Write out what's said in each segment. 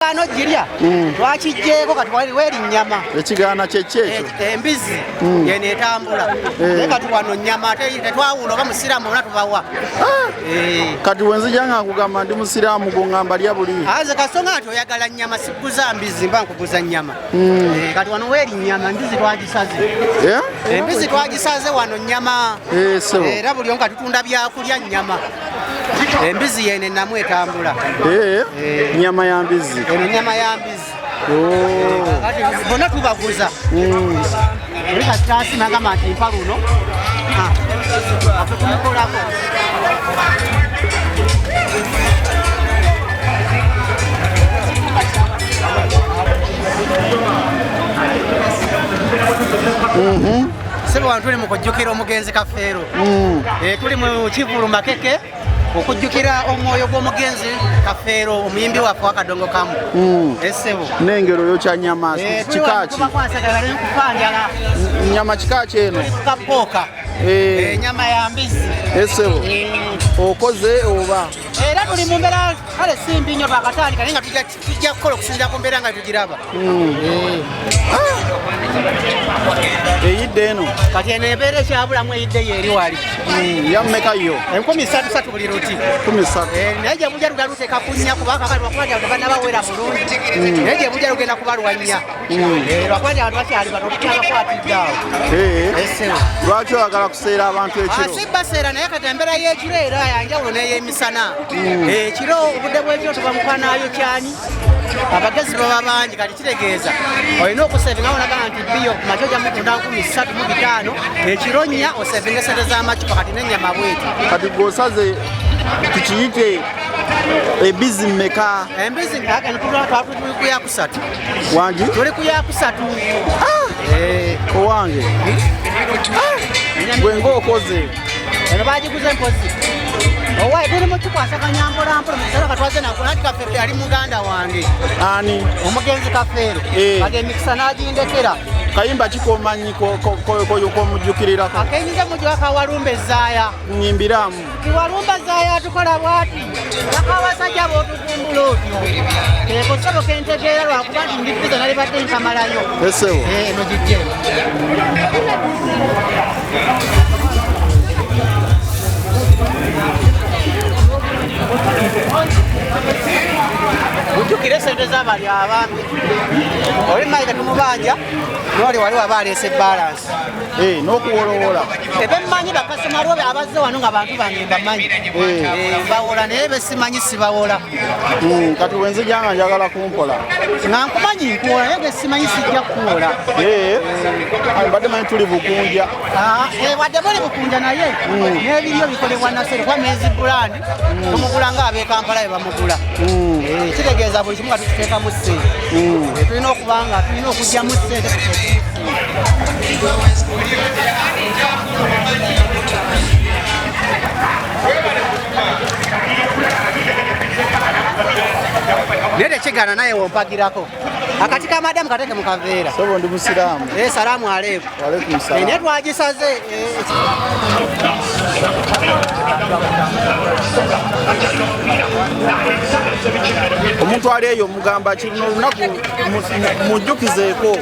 Ano jiria twakijjeeko kati wali nnyama ekigaana kyekyo embizi yene etambula kati wano nnyama tetwawula oba musiraamu bona tubawa kati wenzija nga nkugamba ndi musiraamu gongamba lya buli aze kasonga ati oyagala nnyama sikuza mbizi mba nkuguza nnyama kati wano weri nnyama embizi twagisaze embizi twagisaze wano nnyama era buli omu kati tutunda byakulya nnyama embizi yene namu etambula nnyama ya mbizi nyama ya mbizi kati bona tubaguza oli kati tasima gamba nti mpa luno tumukolako sebo wano tuli mukujjukira Omugezi Kafeero tuli mu Kivulu Makeke okujjukira omwoyo gw'Omugezi Kafeero omuyimbi waffe wakadongo kamu esebo n'engero yo kya nyama kikaki nyama kikaki eno kapooka nyama ya mbizi esebo okoze oba era tuli mu mbeera kale simbi nnyo twakatandika naye nga tujja kukola okusinziira ku mbeera nga tugiraba eyidde eno kati eno ebeera ekyabulamu eyidde yeeri wali yammeka yo 13 buli luti 13 naye gye mujja lugaluteeka ku nnya kubanga kati lwakuba nti bannabawera bulungi naye gye mujja lugenda kubalwa nnya lwakuba nti abantu bakyali bato tukyagakwatidde awo lwaki oyagala kuseera abantu ekiro si baseera naye kati embeera y'ekiro era yanjawulo n'ey'emisana ekiro obudde bw'ekiro tuba mukwanaayo kyani abagezi baba bangi kati kitegeeza olina okusevinga wonagana nti biyo kumakyo ojja mutunda 35 ekiro nnya osevinga esente z'amacupa kati n'ennyama bweti kati gwosaze tukiyite ebizi mmeka embizi tuli ku yakusatu wangi tuli ku yakusatu owange gwe ng'okoze eno bagiguze mpozi owaye tuli mukikwasaganya mpolampola mukiseera katwaze nakulati Kafeero yali muganda wange ani Omugezi Kafeero kati emikisa n'agindekera kayimba kikomanyi komujjukirirako akenyinza mujo akawalumba ezaaya nyimbiramu kiwalumba zaaya atukola bwati akawasajja bootukumbula otyo ekosabo kentegeera lwakuba nti ndifiza nalibadde nkamalayo esewo eno gijje ujjukire sente z'abali abambi oli mayiga tumubanja noli wali waba aleese balansi n'okuwolowola ebemmanyi bakasoma lwobe abazze wano nga bantu bange mbamanyi bawola naye besimanyi sibawola kati wenzija nga njagala kumpola nga nkumanyi nkuwola naye ge simanyi sijja kuwola mbadde manyi tuli bukunja wadde buli bukunja naye n'ebiryo bikolebwa nasere kuba mezi bulandi tumugula nga ab'ekampala be bamugula kitegeeza buli kimu nga tukiteekamu ssente tulina okuba nga tulina okugyamu ssente naye tekigaana naye wompagirako akati ka madamu kateke mu kaveera sobo ndi musiraamu salaamu aleeku naye twagisaze omuntu ali eyo mugamba kirina olunaku mujjukizeeko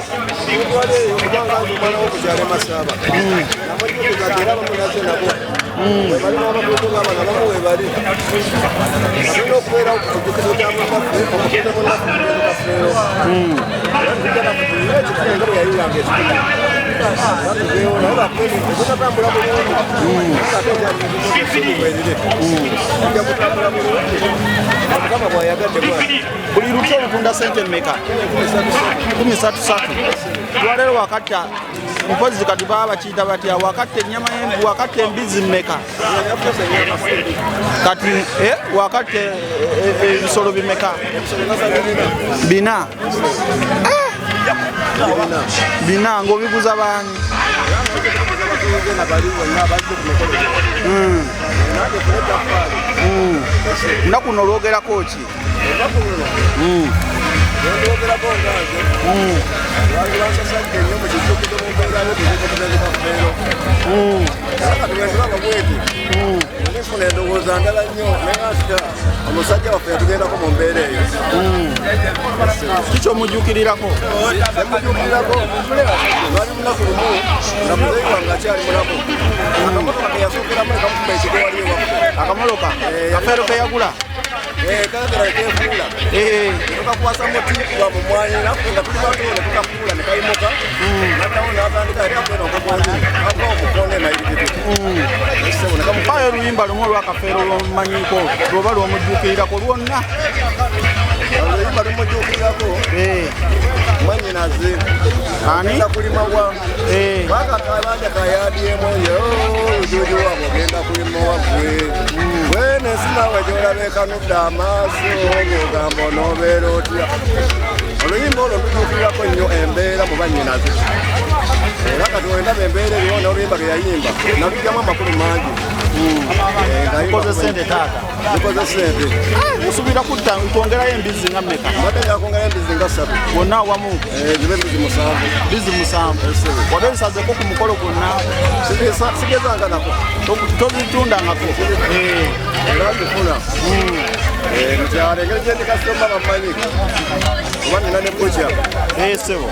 buli luti olutunda sente mmeka 13 lwaleero wakatta mpozi kati baba bakiyita batya wakatta embizi mmeka kati wakatta ebisolo bimeka bina ng'obiguza baani lunaku no olwogerako ki ndoogerako ngange lwaki bansasajja nnyo mu kijjukiro mu mbeera y'okuzikokubezi Kafeero era kati bwendibanga bweti nifuna endowooza ndala nnyo naye nga omusajja waffe yatugendako mu mbeera eyo kikyomujjukirirako emujjukirirako lwali lunaku lumu nga muzeeyi wange akyali mulamu akamotoka keyasookeramu nekamukuba ekigo wali ewaffe akamoloka Kafeero keyagula kagera kefuula tukakwasa muti kuba mu mwanyi naffe nga tuli bato ne tukafuula ne kayimuka naddawo n'atandika eri akwena omugonzi ava omukonde nayirikiti mpayo oluyimba lumu olwa Kafeero lwomumanyiko lwoba lwomujjukirirako lwonna oluyimba lumujjukirirako mwanyinaze ani kulima wa bakakabanja kayadyemu lujuju wabo ogenda kulima wagwe wene sinawe gyolabeka amaaso ng'ogamba onoobeera otya oluyimba olwo lujukirirako nnyo embeera mu bannyinaze era kati wendaba embeera eriwo n'oluyimba geyayimba nalugyamu amakulu mangi ukoze sente taata zikoze sente musuubira kutta kwongerayo embizi nga mmeka mbadde nyakwongerayo embizi nga 3 bonna awamu zibe embizi 7 waba ebisazeko ku mukolo gwonna sigezanga nako tozitundangako era zifuna mukyalo engeri gyendikasomba bamanyi oba nina ne bukya sebo